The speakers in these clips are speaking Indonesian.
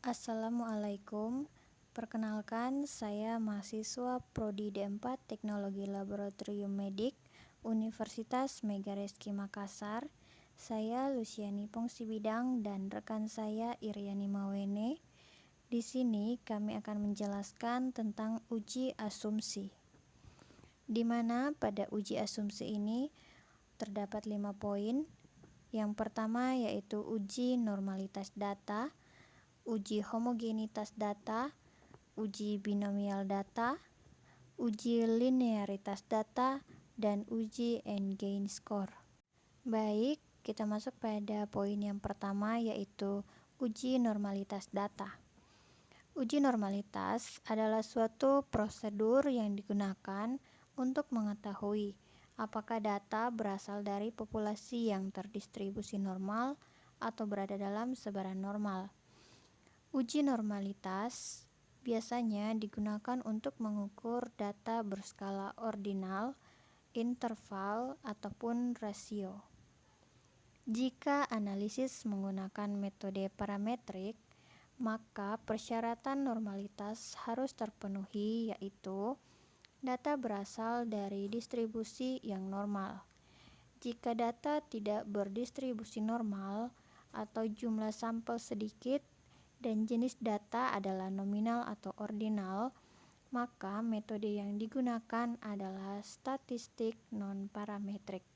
Assalamualaikum. Perkenalkan, saya mahasiswa Prodi D4 Teknologi Laboratorium Medik Universitas Megareski Makassar. Saya Luciani Pongsibidang dan rekan saya Iriani Mawene. Di sini kami akan menjelaskan tentang uji asumsi. Di mana pada uji asumsi ini terdapat 5 poin. Yang pertama yaitu uji normalitas data, uji homogenitas data, uji binomial data, uji linearitas data, dan uji N-gain score. Baik, kita masuk pada poin yang pertama yaitu uji normalitas data. Uji normalitas adalah suatu prosedur yang digunakan untuk mengetahui apakah data berasal dari populasi yang terdistribusi normal atau berada dalam sebaran normal. Uji normalitas biasanya digunakan untuk mengukur data berskala ordinal, interval, ataupun rasio. Jika analisis menggunakan metode parametrik, maka persyaratan normalitas harus terpenuhi, yaitu data berasal dari distribusi yang normal. Jika data tidak berdistribusi normal atau jumlah sampel sedikit dan jenis data adalah nominal atau ordinal, maka metode yang digunakan adalah statistik non-parametrik.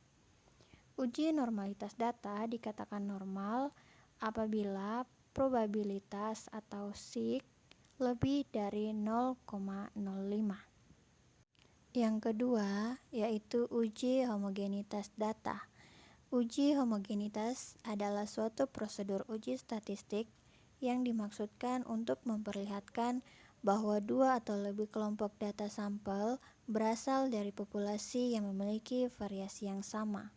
Uji normalitas data dikatakan normal apabila probabilitas atau sigma lebih dari 0,05. Yang kedua yaitu uji homogenitas data. Uji homogenitas adalah suatu prosedur uji statistik yang dimaksudkan untuk memperlihatkan bahwa dua atau lebih kelompok data sampel berasal dari populasi yang memiliki variasi yang sama.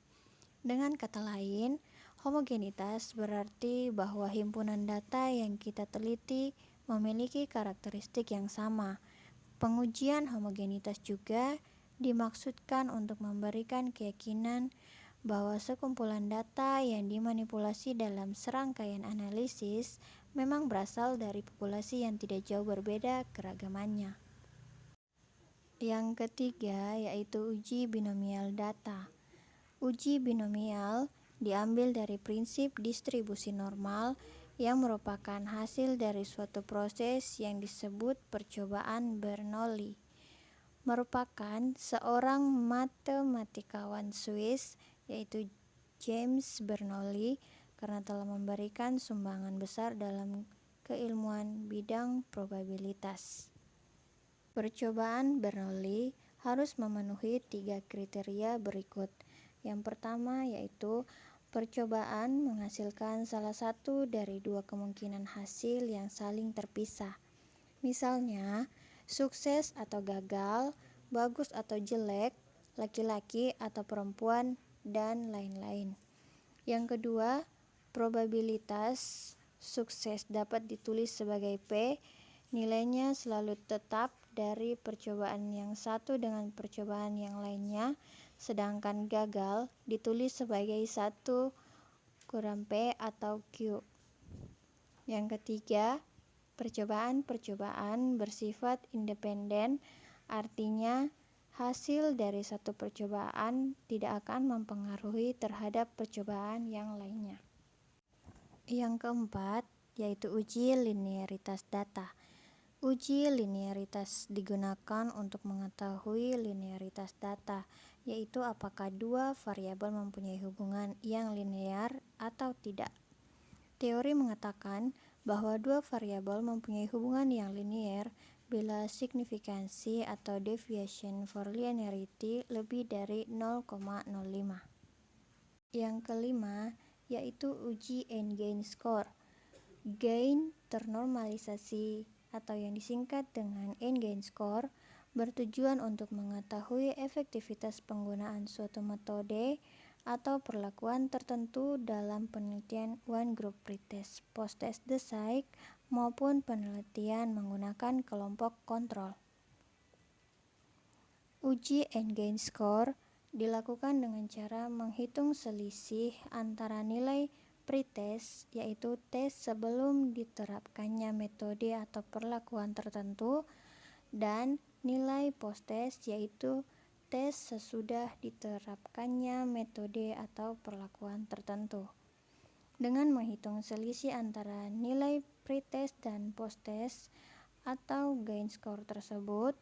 Dengan kata lain, homogenitas berarti bahwa himpunan data yang kita teliti memiliki karakteristik yang sama. Pengujian homogenitas juga dimaksudkan untuk memberikan keyakinan bahwa sekumpulan data yang dimanipulasi dalam serangkaian analisis memang berasal dari populasi yang tidak jauh berbeda keragamannya. Yang ketiga yaitu uji binomial data. Uji binomial diambil dari prinsip distribusi normal yang merupakan hasil dari suatu proses yang disebut percobaan Bernoulli. Merupakan seorang matematikawan Swiss yaitu James Bernoulli karena telah memberikan sumbangan besar dalam keilmuan bidang probabilitas. Percobaan Bernoulli harus memenuhi 3 kriteria berikut. Yang pertama yaitu percobaan menghasilkan salah satu dari 2 kemungkinan hasil yang saling terpisah. Misalnya, sukses atau gagal, bagus atau jelek, laki-laki atau perempuan, dan lain-lain. Yang kedua, probabilitas sukses dapat ditulis sebagai P, nilainya selalu tetap dari percobaan yang satu dengan percobaan yang lainnya, sedangkan gagal ditulis sebagai 1 kurang P atau Q. Yang ketiga, percobaan-percobaan bersifat independen, artinya hasil dari satu percobaan tidak akan mempengaruhi terhadap percobaan yang lainnya. Yang keempat, yaitu uji linearitas data. Uji linearitas digunakan untuk mengetahui linearitas data, yaitu apakah dua variabel mempunyai hubungan yang linear atau tidak. Teori mengatakan bahwa dua variabel mempunyai hubungan yang linear bila signifikansi atau deviation for linearity lebih dari 0,05. Yang kelima yaitu uji N-gain score. Gain ternormalisasi atau yang disingkat dengan N-gain score bertujuan untuk mengetahui efektivitas penggunaan suatu metode atau perlakuan tertentu dalam penelitian one group pretest, post-test decide, maupun penelitian menggunakan kelompok kontrol. Uji N-gain score dilakukan dengan cara menghitung selisih antara nilai pretest, yaitu tes sebelum diterapkannya metode atau perlakuan tertentu, dan nilai post-test, yaitu tes sesudah diterapkannya metode atau perlakuan tertentu. Dengan menghitung selisih antara nilai pretest dan post-test atau gain score tersebut,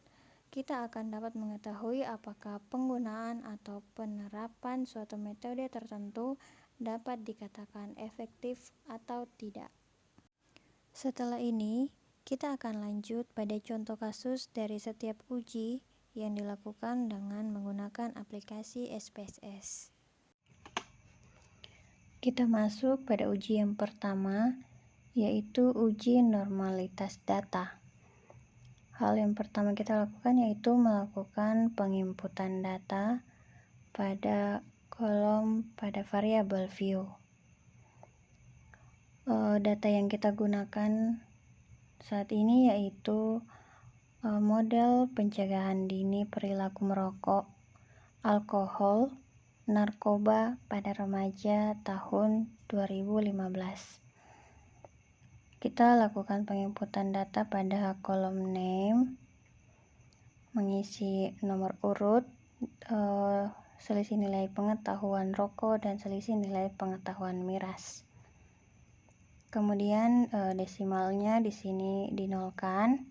kita akan dapat mengetahui apakah penggunaan atau penerapan suatu metode tertentu dapat dikatakan efektif atau tidak. Setelah ini, kita akan lanjut pada contoh kasus dari setiap uji yang dilakukan dengan menggunakan aplikasi SPSS. Kita masuk pada uji yang pertama, yaitu uji normalitas data. Hal yang pertama kita lakukan yaitu melakukan penginputan data pada kolom pada variabel view. Data yang kita gunakan saat ini yaitu model pencegahan dini perilaku merokok, alkohol, narkoba pada remaja tahun 2015. Kita lakukan penginputan data pada kolom name, mengisi nomor urut, selisih nilai pengetahuan rokok, dan selisih nilai pengetahuan miras. Kemudian desimalnya di sini dinolkan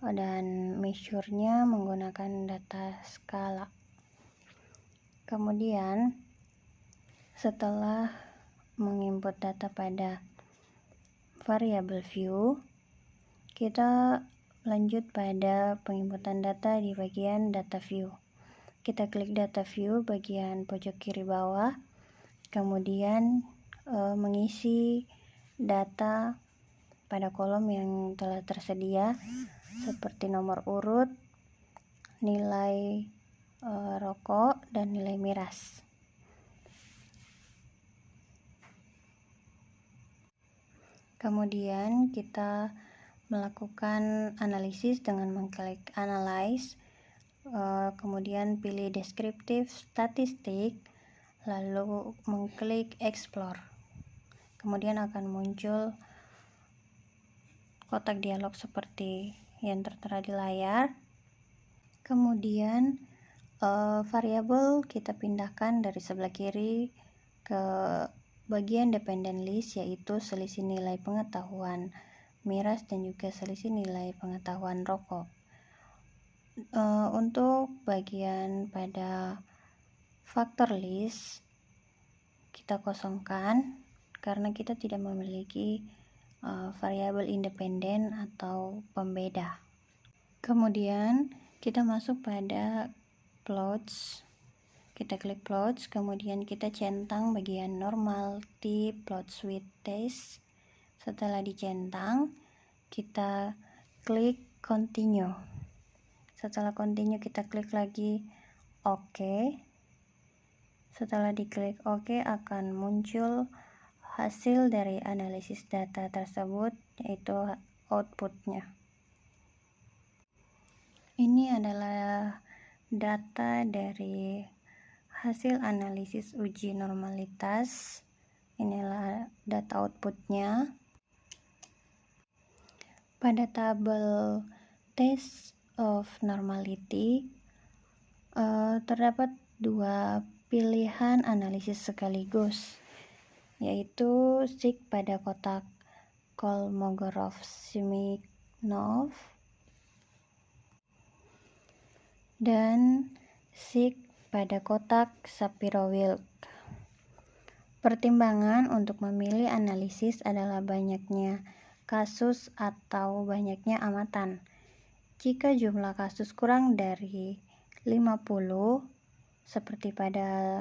dan measure-nya menggunakan data skala. Kemudian setelah menginput data pada variabel view, kita lanjut pada penginputan data di bagian data view. Kita klik data view bagian pojok kiri bawah, kemudian mengisi data pada kolom yang telah tersedia seperti nomor urut, nilai rokok, dan nilai miras. Kemudian kita melakukan analisis dengan mengklik analyze, kemudian pilih deskriptif statistik, lalu mengklik explore. Kemudian akan muncul kotak dialog seperti yang tertera di layar. Kemudian variabel kita pindahkan dari sebelah kiri ke bagian dependent list, yaitu selisih nilai pengetahuan miras dan juga selisih nilai pengetahuan rokok. Untuk bagian pada faktor list kita kosongkan karena kita tidak memiliki variabel independen atau pembeda. Kemudian kita masuk pada plots. Kita klik plots, kemudian kita centang bagian normal T plots with test. Setelah dicentang, kita klik continue. Setelah continue, kita klik lagi OK. Setelah diklik OK, akan muncul hasil dari analisis data tersebut, yaitu outputnya. Ini adalah data dari hasil analisis uji normalitas. Inilah data outputnya. Pada tabel test of normality terdapat dua pilihan analisis sekaligus, yaitu sig pada kotak Kolmogorov-Smirnov dan sig pada kotak Shapiro-Wilk. Pertimbangan untuk memilih analisis adalah banyaknya kasus atau banyaknya amatan. Jika jumlah kasus kurang dari 50, seperti pada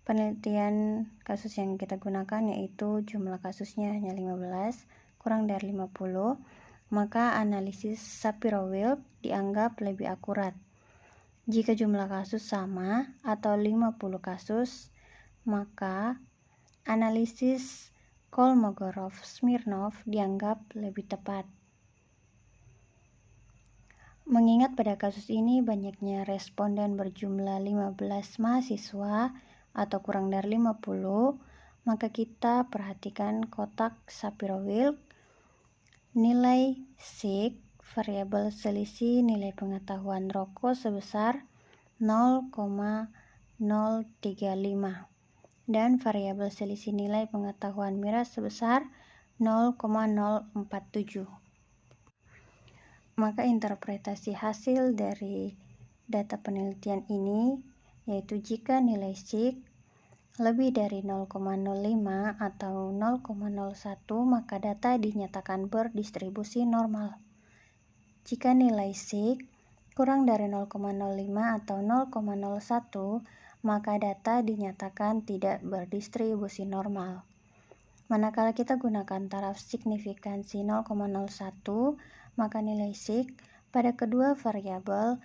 penelitian kasus yang kita gunakan, yaitu jumlah kasusnya hanya 15, kurang dari 50, maka analisis Shapiro-Wilk dianggap lebih akurat. Jika jumlah kasus sama atau 50 kasus, maka analisis Kolmogorov-Smirnov dianggap lebih tepat. Mengingat pada kasus ini banyaknya responden berjumlah 15 mahasiswa atau kurang dari 50, maka kita perhatikan kotak Shapiro-Wilk, nilai SIG, variabel selisih nilai pengetahuan Rocco sebesar 0,035 dan variabel selisih nilai pengetahuan Mira sebesar 0,047. Maka interpretasi hasil dari data penelitian ini yaitu jika nilai SIG lebih dari 0,05 atau 0,01 maka data dinyatakan berdistribusi normal. Jika nilai SIG kurang dari 0,05 atau 0,01 maka data dinyatakan tidak berdistribusi normal. Manakala kita gunakan taraf signifikansi 0,01 maka nilai SIG pada kedua variabel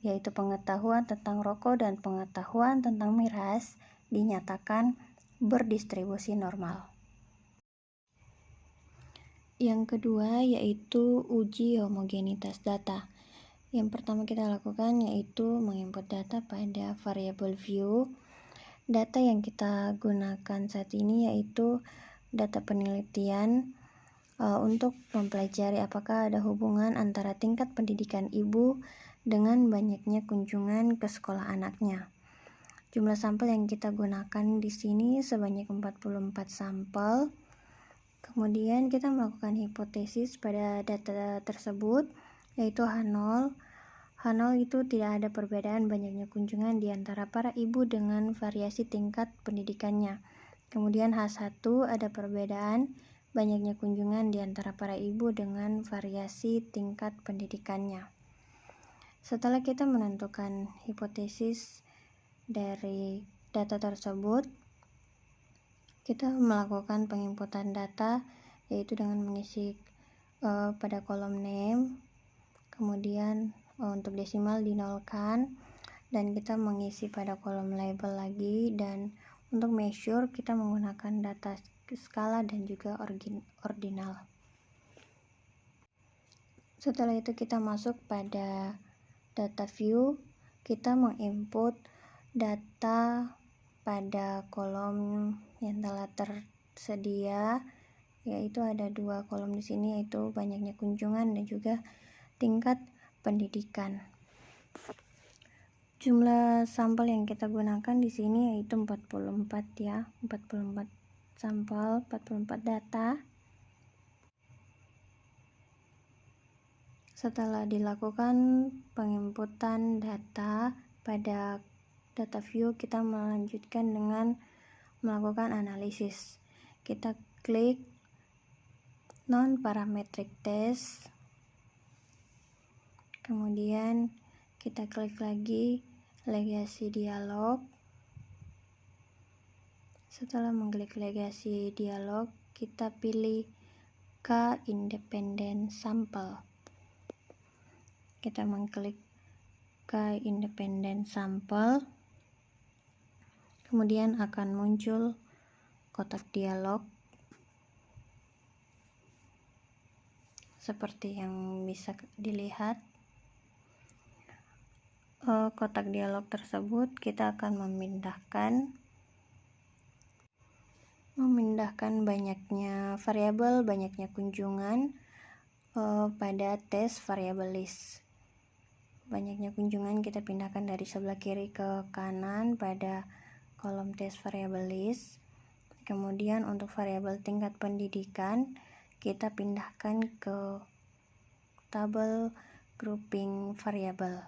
yaitu pengetahuan tentang Rocco dan pengetahuan tentang miras dinyatakan berdistribusi normal. Yang kedua yaitu uji homogenitas data. Yang pertama kita lakukan yaitu menginput data pada variabel view. Data yang kita gunakan saat ini yaitu data penelitian untuk mempelajari apakah ada hubungan antara tingkat pendidikan ibu dengan banyaknya kunjungan ke sekolah anaknya. Jumlah sampel yang kita gunakan di sini sebanyak 44 sampel. Kemudian kita melakukan hipotesis pada data tersebut yaitu H0. H0 itu tidak ada perbedaan banyaknya kunjungan di antara para ibu dengan variasi tingkat pendidikannya. Kemudian H1 ada perbedaan banyaknya kunjungan di antara para ibu dengan variasi tingkat pendidikannya. Setelah kita menentukan hipotesis dari data tersebut, kita melakukan penginputan data yaitu dengan mengisi pada kolom name, kemudian untuk desimal dinolkan, dan kita mengisi pada kolom label lagi, dan untuk measure kita menggunakan data skala dan juga ordinal. Setelah itu kita masuk pada data view, kita menginput data pada kolom yang telah tersedia, yaitu ada dua kolom di sini yaitu banyaknya kunjungan dan juga tingkat pendidikan. Jumlah sampel yang kita gunakan di sini yaitu 44 ya, 44 sampel, 44 data. Setelah dilakukan penginputan data pada data view, kita melanjutkan dengan melakukan analisis. Kita klik non-parametric test, kemudian kita klik lagi legasi dialog. Setelah mengklik legasi dialog, kita pilih K independent sample. Kita mengklik K independent sample, kemudian akan muncul kotak dialog seperti yang bisa dilihat. Kotak dialog tersebut kita akan memindahkan banyaknya variabel, banyaknya kunjungan pada tes variabel list. Banyaknya kunjungan kita pindahkan dari sebelah kiri ke kanan pada kolom tes variabel list. Kemudian untuk variabel tingkat pendidikan kita pindahkan ke tabel grouping variabel.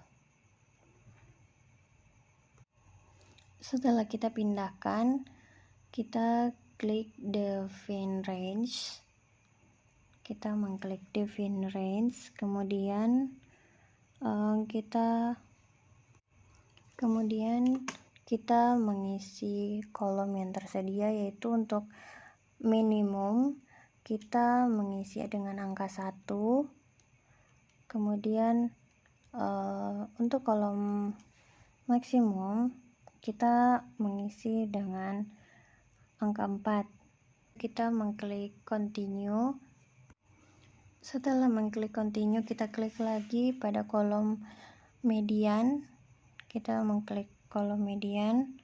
Setelah kita pindahkan, kita klik define range. Kita mengklik define range, kemudian kita mengisi kolom yang tersedia, yaitu untuk minimum kita mengisi dengan angka 1, kemudian untuk kolom maksimum kita mengisi dengan angka 4. Kita mengklik continue. Setelah mengklik continue, kita klik lagi pada kolom median. Kita mengklik kolom median.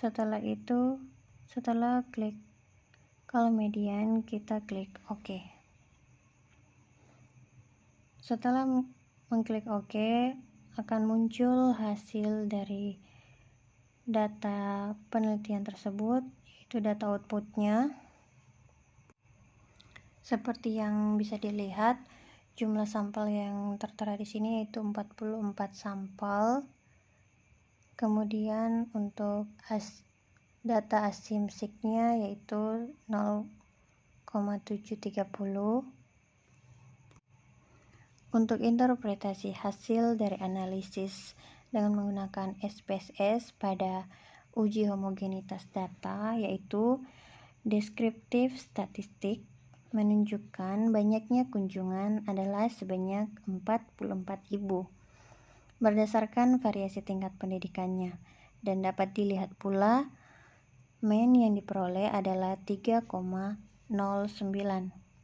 Setelah itu Setelah klik kolom median, kita klik OK. Setelah mengklik OK, akan muncul hasil dari data penelitian tersebut, yaitu data outputnya. Seperti yang bisa dilihat, jumlah sampel yang tertera di sini yaitu 44 sampel. Kemudian untuk data asimsiknya yaitu 0,730. Untuk interpretasi hasil dari analisis dengan menggunakan SPSS pada uji homogenitas data, yaitu deskriptif statistik, menunjukkan banyaknya kunjungan adalah sebanyak 44.000 berdasarkan variasi tingkat pendidikannya, dan dapat dilihat pula mean yang diperoleh adalah 3,09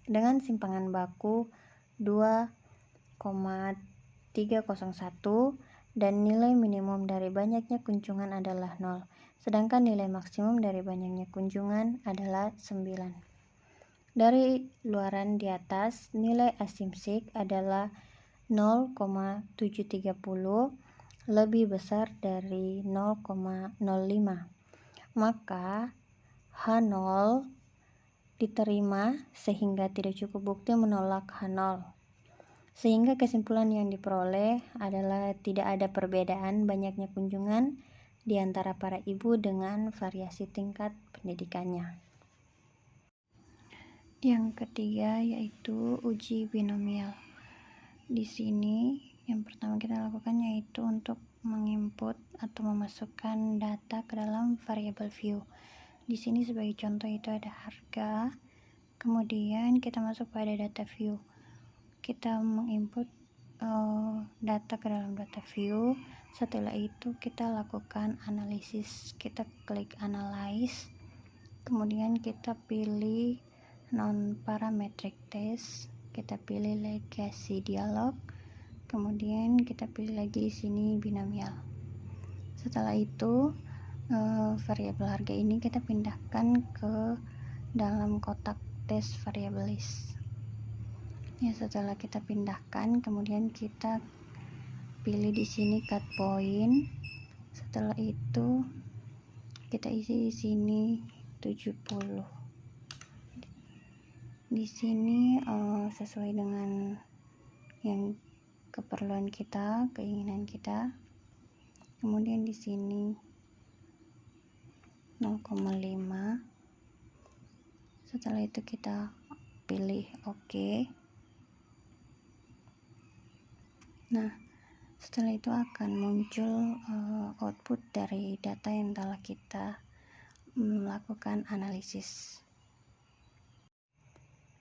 dengan simpangan baku 2,301 dan nilai minimum dari banyaknya kunjungan adalah 0, sedangkan nilai maksimum dari banyaknya kunjungan adalah 9. Dari luaran di atas, nilai asimsik adalah 0,730 lebih besar dari 0,05. Maka H0 diterima sehingga tidak cukup bukti menolak H0. Sehingga kesimpulan yang diperoleh adalah tidak ada perbedaan banyaknya kunjungan di antara para ibu dengan variasi tingkat pendidikannya. Yang ketiga yaitu uji binomial. Di sini yang pertama kita lakukan yaitu untuk menginput atau memasukkan data ke dalam variabel view. Di sini sebagai contoh itu ada harga, kemudian kita masuk pada data view. Kita menginput data ke dalam data view. Setelah itu kita lakukan analisis. Kita klik analyze, kemudian kita pilih non parametric test, kita pilih legacy dialog, kemudian kita pilih lagi di sini binomial. Setelah itu variabel harga ini kita pindahkan ke dalam kotak test variable list. Ya, setelah kita pindahkan, kemudian kita pilih di sini cut point. Setelah itu kita isi di sini 70. Di sini sesuai dengan yang keperluan kita, keinginan kita. Kemudian di sini 0,5. Setelah itu kita pilih OK. Nah, setelah itu akan muncul output dari data yang telah kita melakukan analisis.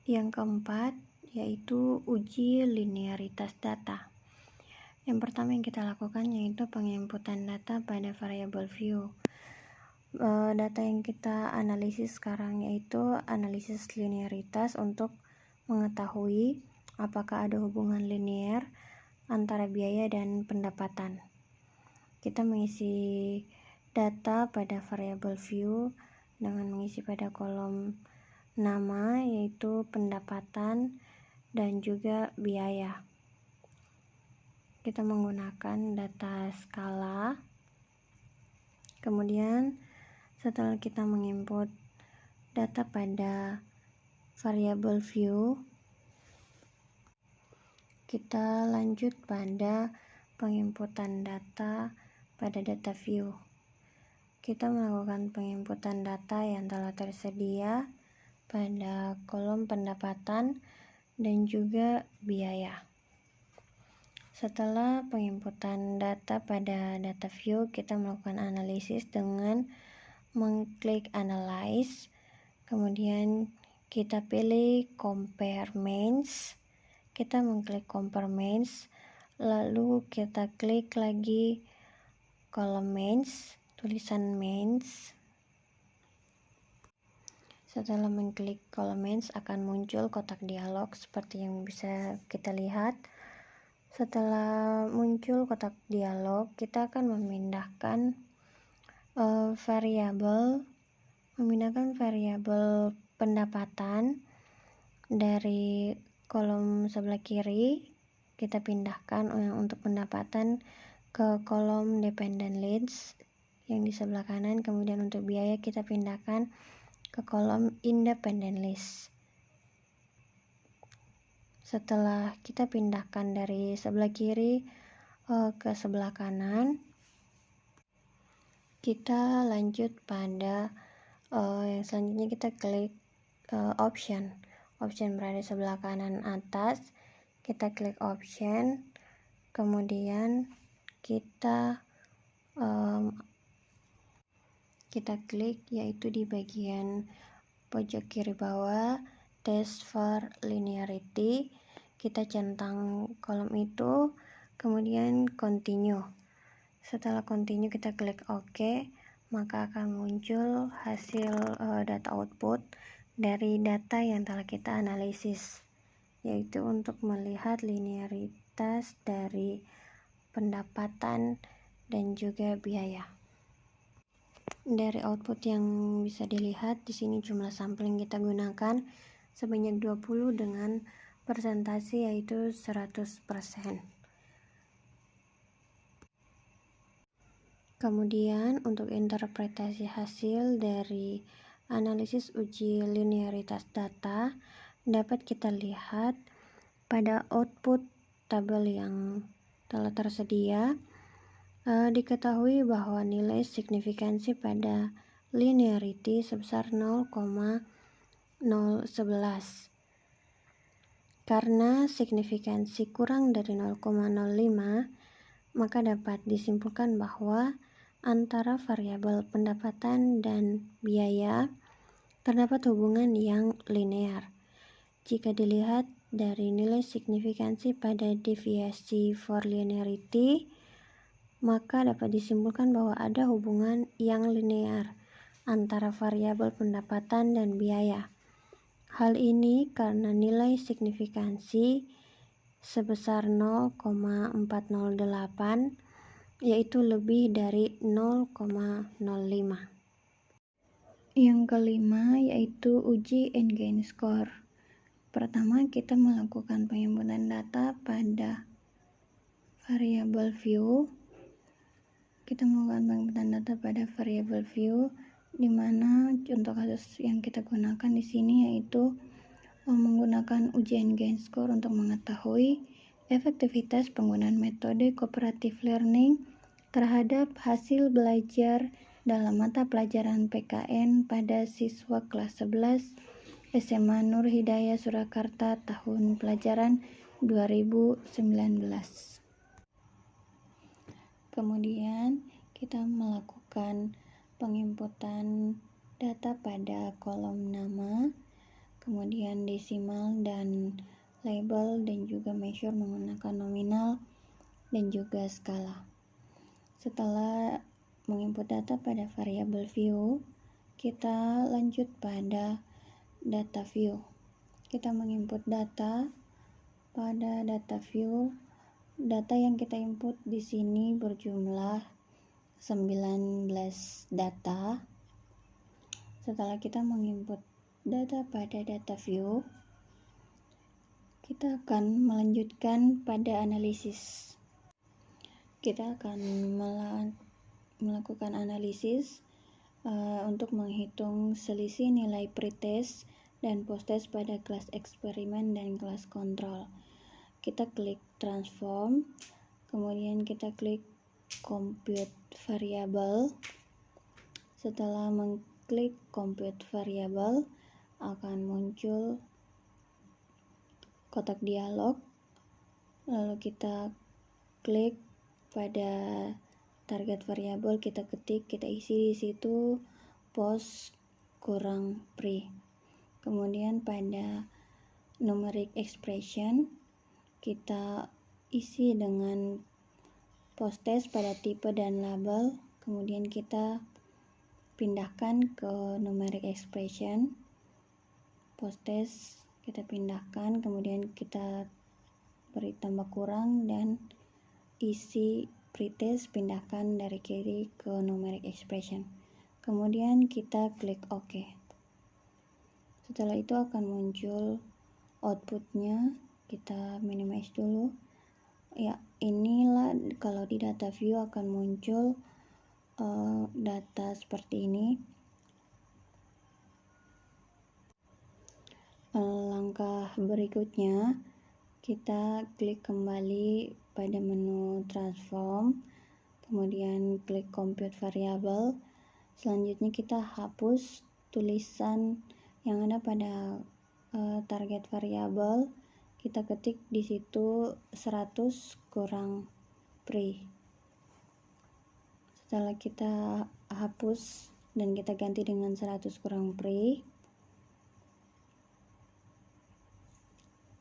Yang keempat yaitu uji linearitas data. Yang pertama yang kita lakukan yaitu penginputan data pada variabel view. Data yang kita analisis sekarang yaitu analisis linearitas untuk mengetahui apakah ada hubungan linear antara biaya dan pendapatan. Kita mengisi data pada variabel view dengan mengisi pada kolom nama yaitu pendapatan dan juga biaya. Kita menggunakan data skala. Kemudian setelah kita menginput data pada variabel view, kita lanjut pada penginputan data pada data view. Kita melakukan penginputan data yang telah tersedia pada kolom pendapatan dan juga biaya. Setelah penginputan data pada data view, kita melakukan analisis dengan mengklik analyze, kemudian kita pilih compare means. Kita mengklik compare means, lalu kita klik lagi kolom means, tulisan means. Setelah mengklik kolom means akan muncul kotak dialog seperti yang bisa kita lihat. Setelah muncul kotak dialog, kita akan memindahkan variabel memindahkan variabel pendapatan dari kolom sebelah kiri, kita pindahkan yang untuk pendapatan ke kolom dependent list yang di sebelah kanan. Kemudian untuk biaya kita pindahkan ke kolom independent list. Setelah kita pindahkan dari sebelah kiri ke sebelah kanan, kita lanjut pada yang selanjutnya. Kita klik option berada di sebelah kanan atas. Kita klik option, kemudian kita klik yaitu di bagian pojok kiri bawah, test for linearity. Kita centang kolom itu, kemudian continue. Setelah continue kita klik OK, maka akan muncul hasil data output dari data yang telah kita analisis, yaitu untuk melihat linearitas dari pendapatan dan juga biaya. Dari output yang bisa dilihat di sini jumlah sampel yang kita gunakan sebanyak 20 dengan persentase yaitu 100%. Kemudian untuk interpretasi hasil dari analisis uji linearitas data dapat kita lihat pada output tabel yang telah tersedia. Diketahui bahwa nilai signifikansi pada linearity sebesar 0,011. Karena signifikansi kurang dari 0,05, maka dapat disimpulkan bahwa antara variabel pendapatan dan biaya terdapat hubungan yang linear. Jika dilihat dari nilai signifikansi pada deviasi for linearity, maka dapat disimpulkan bahwa ada hubungan yang linear antara variabel pendapatan dan biaya. Hal ini karena nilai signifikansi sebesar 0,408 yaitu lebih dari 0,05. Yang kelima yaitu uji N-gain score. Pertama, kita melakukan penginputan data pada variabel view. Kita melakukan penginputan data pada variabel view, di mana contoh kasus yang kita gunakan di sini yaitu menggunakan uji N-gain score untuk mengetahui efektivitas penggunaan metode cooperative learning terhadap hasil belajar dalam mata pelajaran PKN pada siswa kelas 11 SMA Nur Hidayah Surakarta tahun pelajaran 2019. Kemudian kita melakukan penginputan data pada kolom nama, kemudian desimal dan label, dan juga measure menggunakan nominal dan juga skala. Setelah menginput data pada variabel view, kita lanjut pada data view. Kita menginput data pada data view. Data yang kita input di sini berjumlah 19 data. Setelah kita menginput data pada data view, kita akan melanjutkan pada analisis. Kita akan melakukan analisis untuk menghitung selisih nilai pretest dan posttest pada kelas eksperimen dan kelas kontrol. Kita klik transform, kemudian kita klik compute variable. Setelah mengklik compute variable, akan muncul kotak dialog, lalu kita klik pada target variabel, kita ketik, kita isi di situ post kurang pre. Kemudian pada numeric expression kita isi dengan posttest pada tipe dan label, kemudian kita pindahkan ke numeric expression. Posttest kita pindahkan, kemudian kita beri tambah kurang, dan isi pretest pindahkan dari kiri ke numeric expression. kemudian kita klik OK. Setelah itu akan muncul outputnya. Kita minimize dulu ya. Inilah kalau di data view akan muncul data seperti ini. Langkah berikutnya, kita klik kembali pada menu transform, kemudian klik compute variable. Selanjutnya kita hapus tulisan yang ada pada target variable. Kita ketik di situ 100 kurang pre. Setelah kita hapus dan kita ganti dengan 100 kurang pre,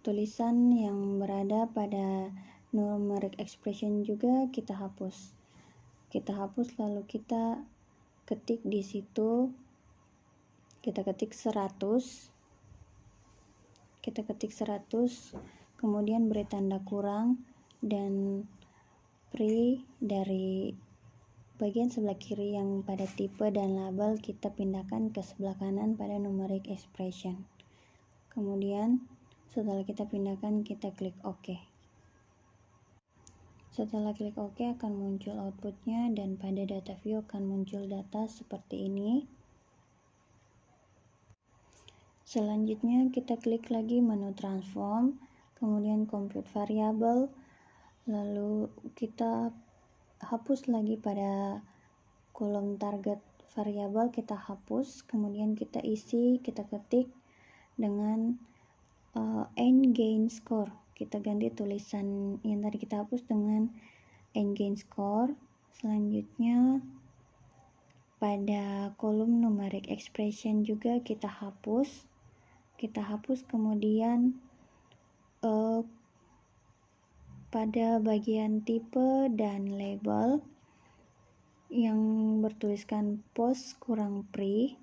tulisan yang berada pada numeric expression juga kita hapus. Lalu kita ketik di situ, kita ketik 100, kemudian beri tanda kurang dan pre dari bagian sebelah kiri yang pada tipe dan label kita pindahkan ke sebelah kanan pada numeric expression. Kemudian setelah kita pindahkan, kita klik OK. Setelah klik OK akan muncul outputnya, dan pada data view akan muncul data seperti ini. Selanjutnya kita klik lagi menu transform, kemudian compute variable, lalu kita hapus lagi pada kolom target variable, kita hapus, kemudian kita isi, kita ketik dengan end gain score. Kita ganti tulisan yang tadi kita hapus dengan end gain score. Selanjutnya pada kolom numeric expression juga kita hapus, kemudian pada bagian tipe dan label yang bertuliskan post kurang pre,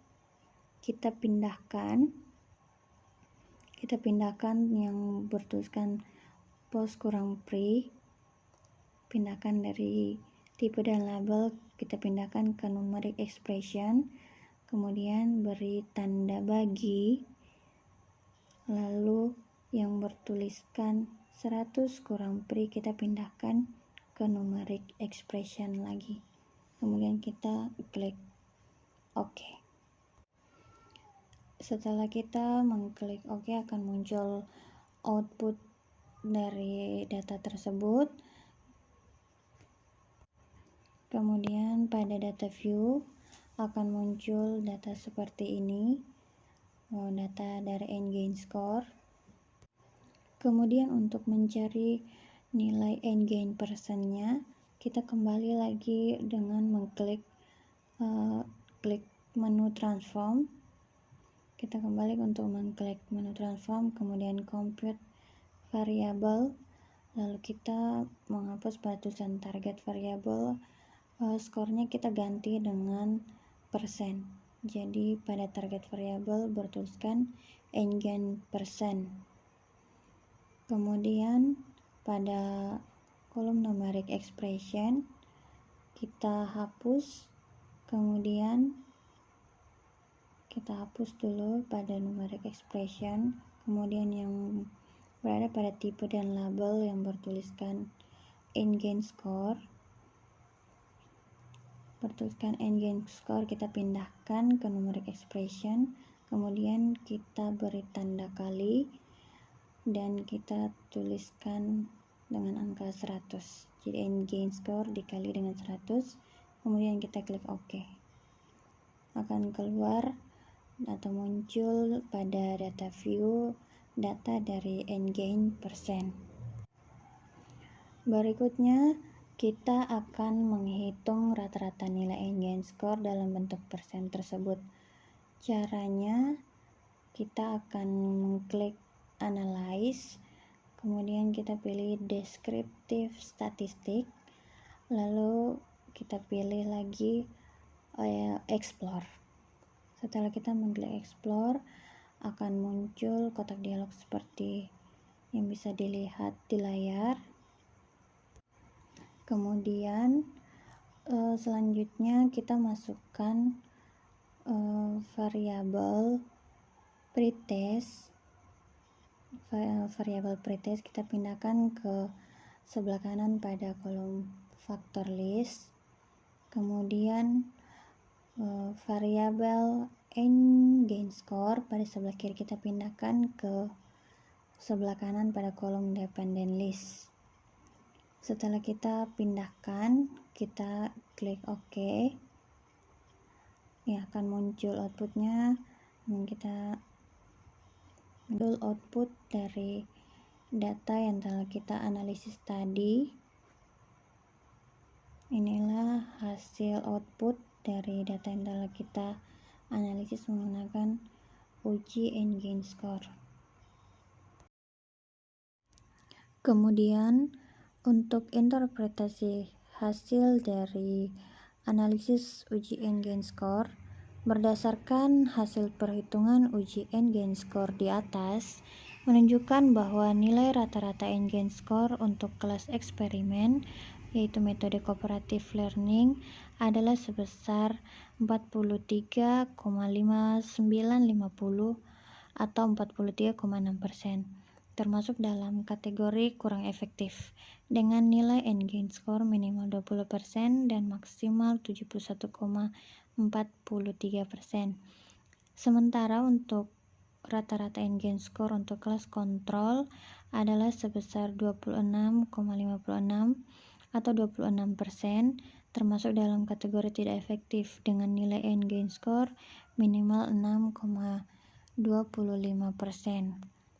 kita pindahkan yang bertuliskan post kurang pre, pindahkan dari tipe dan label, kita pindahkan ke numeric expression, kemudian beri tanda bagi, lalu yang bertuliskan 100 kurang pre kita pindahkan ke numeric expression lagi, kemudian kita klik OK. Setelah kita mengklik OK akan muncul output dari data tersebut. Kemudian pada data view akan muncul data seperti ini, data dari end gain score. Kemudian untuk mencari nilai end gain persennya, kita kembali lagi dengan mengklik klik menu transform. Kita kembali untuk mengklik menu transform, kemudian compute variable, lalu kita menghapus pada tulisan target variable, skornya kita ganti dengan persen. Jadi pada target variable bertuliskan end gain persen. Kemudian pada kolom numeric expression kita hapus, kemudian kita hapus dulu pada numeric expression, kemudian yang berada pada tipe dan label yang bertuliskan end gain score, kita pindahkan ke numeric expression, kemudian kita beri tanda kali dan kita tuliskan dengan angka 100. Jadi end gain score dikali dengan 100, kemudian kita klik OK. Akan keluar atau muncul pada data view data dari end gain persen. Berikutnya kita akan menghitung rata-rata nilai end gain score dalam bentuk persen tersebut. Caranya kita akan mengklik analyze, kemudian kita pilih descriptive statistic, lalu kita pilih lagi explore. Setelah kita mengklik explore, akan muncul kotak dialog seperti yang bisa dilihat di layar. Kemudian selanjutnya kita masukkan variabel pretest kita pindahkan ke sebelah kanan pada kolom faktor list. Kemudian variabel n-gain score pada sebelah kiri kita pindahkan ke sebelah kanan pada kolom dependent list. Setelah kita pindahkan, kita klik OK. Ya, akan muncul outputnya. Kita ambil output dari data yang telah kita analisis tadi. Inilah hasil output dari data yang telah kita analisis menggunakan uji n-gain score. Kemudian untuk interpretasi hasil dari analisis uji n-gain score, berdasarkan hasil perhitungan uji n-gain score di atas menunjukkan bahwa nilai rata-rata n-gain score untuk kelas eksperimen, yaitu metode cooperative learning, adalah sebesar 43,5950 atau 43,6%, termasuk dalam kategori kurang efektif, dengan nilai n-gain score minimal 20% dan maksimal 71,43%. Sementara untuk rata-rata n-gain score untuk kelas kontrol adalah sebesar 26,56 atau 26%, termasuk dalam kategori tidak efektif dengan nilai n-gain score minimal 6,25%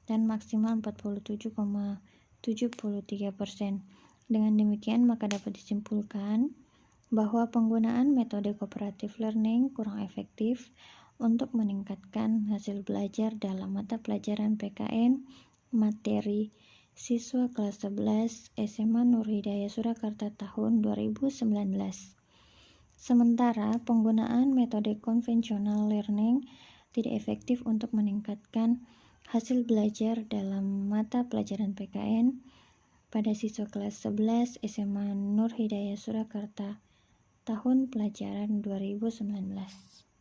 dan maksimal 47,73%. Dengan demikian, maka dapat disimpulkan bahwa penggunaan metode cooperative learning kurang efektif untuk meningkatkan hasil belajar dalam mata pelajaran PKN materi siswa kelas 11 SMA Nur Hidayah Surakarta tahun 2019. Sementara penggunaan metode konvensional learning tidak efektif untuk meningkatkan hasil belajar dalam mata pelajaran PKN pada siswa kelas 11 SMA Nur Hidayah Surakarta tahun pelajaran 2019.